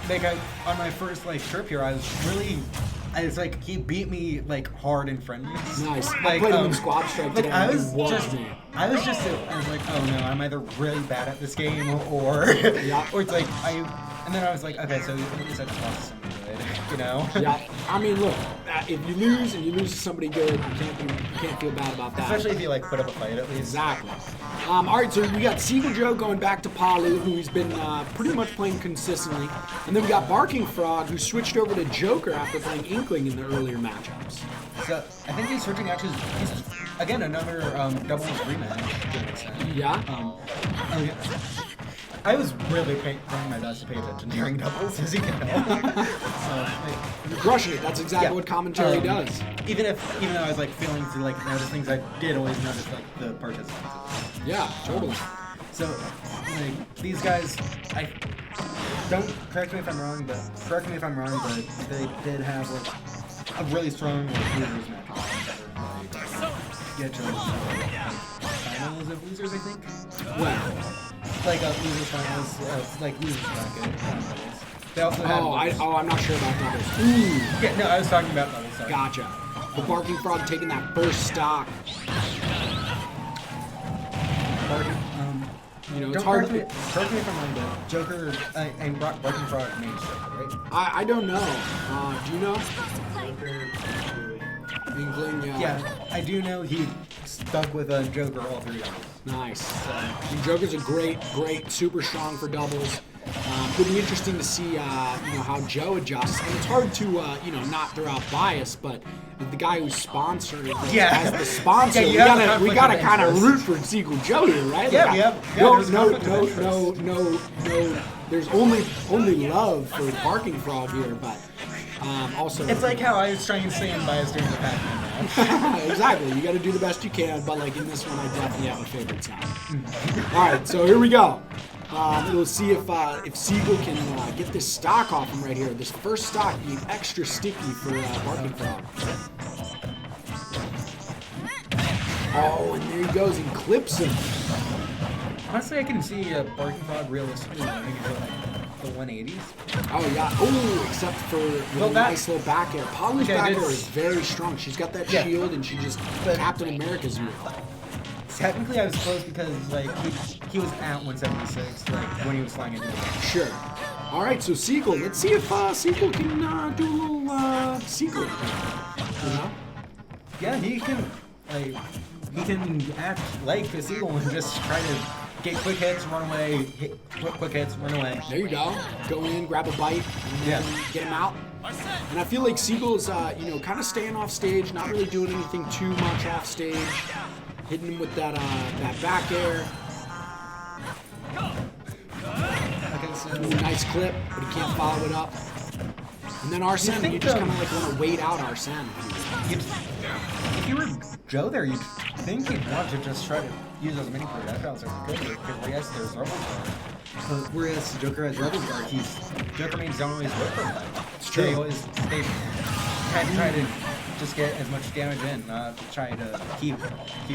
like on my first like trip here, it's like he beat me like hard in friendlies. Nice. Like, I played him in Squad Strike today. I was me. like, oh no, I'm either really bad at this game or or it's like and then I was like, okay, so at least I just lost to somebody good, you know? Yeah. I mean, look, if you lose and you lose to somebody good, you can't feel bad about that. Especially if you like put up a fight at least. Exactly. All right, so we got Seagull Joe going back to Palu, who's been pretty much playing consistently, and then we got Barking Frog, who switched over to Joker after playing Inkling in the earlier matchups. So I think he's switching out to again another doubles rematch to an extent. Yeah. I was really trying my best to pay attention during doubles, as you can tell. You're crushing it. That's exactly what commentary does. Even though I was like feeling to like notice things, I did always notice like the participants. Yeah, totally. So like these guys, I don't correct me if I'm wrong, but they did have like a really strong like, losers match. Get to finals of losers, I think. Well. Like losers finals, like losers bracket. They also had I'm not sure about doubles. Yeah, no, I was talking about doubles. Sorry. Gotcha. The Barking Frog taking that first stock. It's hard to... Correct me if I'm wrong, but Joker and Barking Frog made Joker, right? I don't know. Do you know? Inkling, yeah. Yeah, I do know he stuck with Joker all 3 doubles. Nice. Joker's a great, super strong for doubles. It'll be interesting to see, how Joe adjusts. And it's hard to, not throw out bias, but the guy who's sponsoring as the sponsor, we gotta kind of root for Seagull Joe here, right? Yeah, No. There's only love for Barking Frog here, but also. It's like how I was trying to stay unbiased during the Pac-Man match. Exactly. You got to do the best you can, but like in this one, I definitely have a favorite side. All right, so here we go. We'll see if Seagull can get this stock off him right here. This first stock being extra sticky for Barking Frog. Oh, and there he goes and clips him. Honestly, I can see Barking Frog realistically running into like the 180s. Oh yeah. Oh, except for the nice little back air. Palu's back air is very strong. She's got that shield, and she just Captain America's you. Technically, I was close because like he was at 176 like when he was flying into the back. Sure. All right, so Seagull. Let's see if Seagull can do a little Seagull. You know? Yeah, he can act like a Seagull and just try to get quick hits, run away, quick hits, run away. There you go. Go in, grab a bite, and get him out. And I feel like Seagull's, kind of staying off stage, not really doing anything too much off stage, hitting him with that back air. Okay, so nice clip, but he can't follow it up. And then Arsene, you just kind of like want to wait out Arsene. If you were Joe there, you'd think he'd want to just try to use as many projectiles as he could, because yes, there's Rebel Guard. Whereas Joker has Rebel Guard, Joker mains don't always work for that. It's true. They kind of try to just get as much damage in, try to keep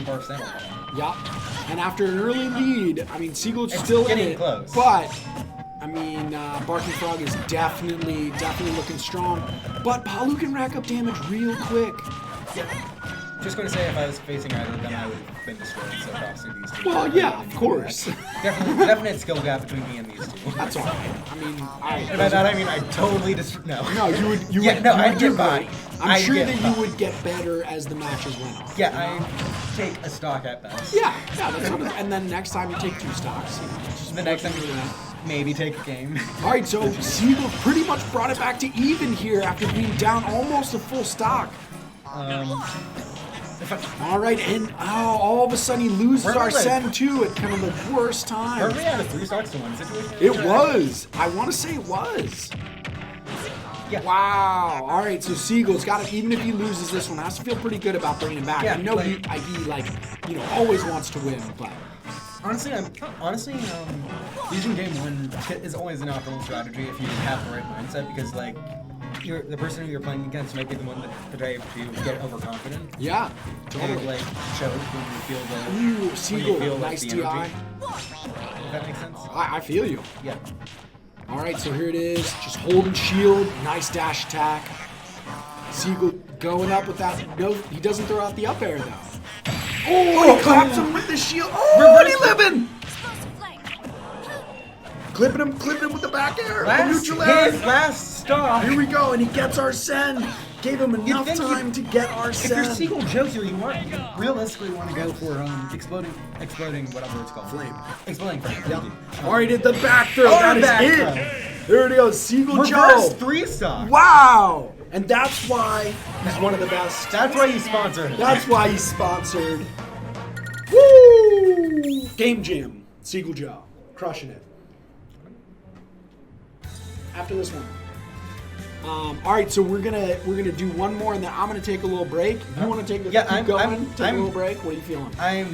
Arsene. Yeah, and after an early lead, I mean, Seagull's still in it, close. But I mean, Barking Frog is definitely looking strong, but Palu can rack up damage real quick. Yeah. Just going to say, if I was facing either of them, I would have been destroyed. So props to these two. Well, yeah, of course. Definite skill gap between me and these two. That's all right. I mean, and by that I mean I totally No, you would. I'd get by. I'm sure that you would get better as the matches went on. Yeah, I take a stock at best. Yeah, that's what. And then next time you take 2 stocks. Just the next time you maybe take a game. All right, so Seagull pretty much brought it back to even here after being down almost a full stock. All right, and all of a sudden he loses Arsene too at kind of the worst time. Were we out of 3 stocks to 1 situation? It was. I want to say it was. Yeah. Wow. All right, so Seagull's got it. Even if he loses this one, has to feel pretty good about bringing it back. Yeah, I know he always wants to win, but. Honestly, losing game 1 is always an optimal strategy if you have the right mindset, because like the person who you're playing against might be the one that today to get overconfident. Yeah, totally. And like choke when you feel the Seagull, feel, nice like, TI. If that makes sense. I feel you. Yeah. All right, so here it is. Just holding shield. Nice dash attack. Seagull going up with that. No, he doesn't throw out the up air, though. Oh, he claps him with the shield. Oh, and he living. Clipping him with the back air. Neutral air. Last stop. Here we go, and he gets our send. Gave him enough time to get our If you're send. Seagull Joe here, you realistically want to go for exploding, whatever it's called. Flame. Exploding flame. Yep. Already did the back throw. Oh, That back is throw. it. There it goes, Seagull Reverse Joe. 3-stock. Wow. And that's why he's one of the best. That's why you sponsored it. That's why he's sponsored. Woo! Game Jam. Seagull Joe. Crushing it. After this one. All right, so we're gonna do one more, and then I'm gonna take a little break. You want to take a I'm take a little break? What are you feeling? I'm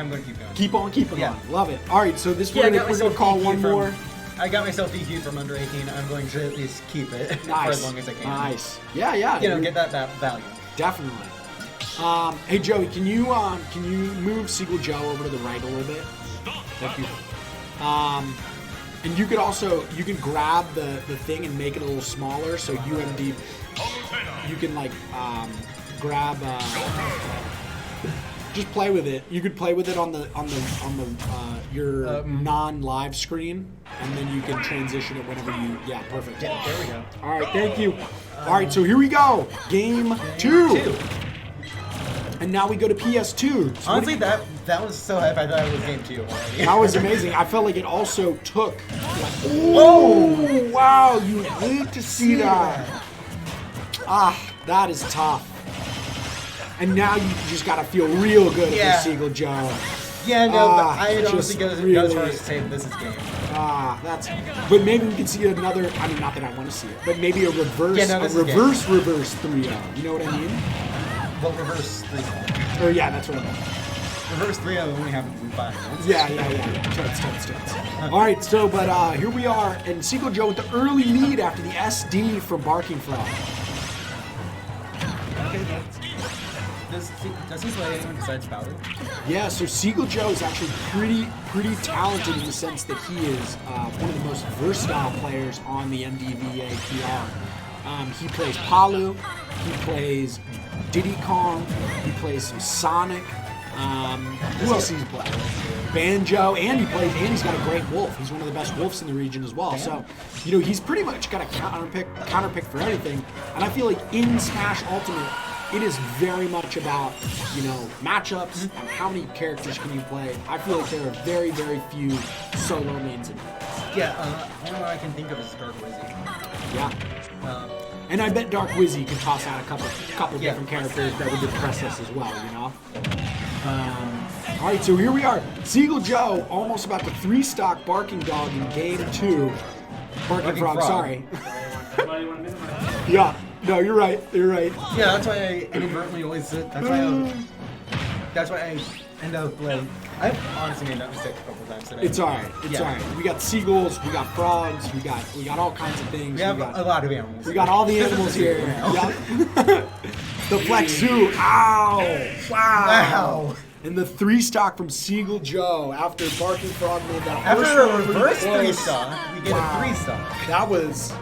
going to keep going. Keep on keeping Yeah. on. Love it. All right, so this Yeah, we're gonna call one more. I got myself DQ'd from under 18. I'm going to at least keep it for Nice. as long as I can. Nice. Yeah. You know, get that value. Definitely. Hey Joey, can you move Seagull Joe over to the right a little bit? Thank you. And you can grab the thing and make it a little smaller, so UMD, you can like grab, just play with it. You could play with it on your non-live screen, and then you can transition it whenever you. Yeah, perfect. Yeah, there we go. All right, thank you. All right, so here we go. Game two. And now we go to PS2. So Honestly, that was so hype. I thought it was game 2 already. that was amazing. I felt like it also took. Oh, wow! You hate to see that. That is tough. And now you just gotta feel real good Yeah. for Seagull Joe. Yeah, no, but I'd just honestly go as really- far as to say this is game. That's. But maybe we can see another. I mean, not that I want to see it, but maybe a reverse, Yeah, no, this is reverse 3-0. You know what I mean? Well, reverse 3-0. Or yeah, that's what I meant. Reverse 3-0 only happens in 5 minutes. Yeah. Totes. All right, so, but here we are, and Seagull Joe with the early lead after the SD from Barking Frog. Okay, does he play anyone besides Powder? Yeah, so Seagull Joe is actually pretty talented in the sense that he is one of the most versatile players on the MDVA PR. He plays Palu, he plays Diddy Kong, he plays some Sonic. Who else does he play? Banjo, and he's got a great wolf. He's one of the best wolves in the region as well. So, you know, he's pretty much got a counterpick for everything. And I feel like in Smash Ultimate, it is very much about, you know, matchups and how many characters can you play. I feel like there are very, very few solo mains in it. Yeah, only one I can think of is Dark Wizzy. Yeah. And I bet Dark Wizzy could toss out a couple different characters that would depress us as well, you know? All right, so here we are. Seagull Joe almost about to 3-stock Barking Dog in game 2. Barking Frog, sorry. Yeah, no, you're right. Yeah, that's why I inadvertently always sit. That's why I end up like. I've honestly made that mistake a couple times today. It's alright. We got seagulls, we got frogs, we got all kinds of things. We have a lot of animals. We got all the animals here. Yep. The Flex Zoo. Ow! Wow! And the 3-stock from Seagull Joe after Barking Frog made that After first a one reverse pretty close. 3-stock, we get a 3-stock. That was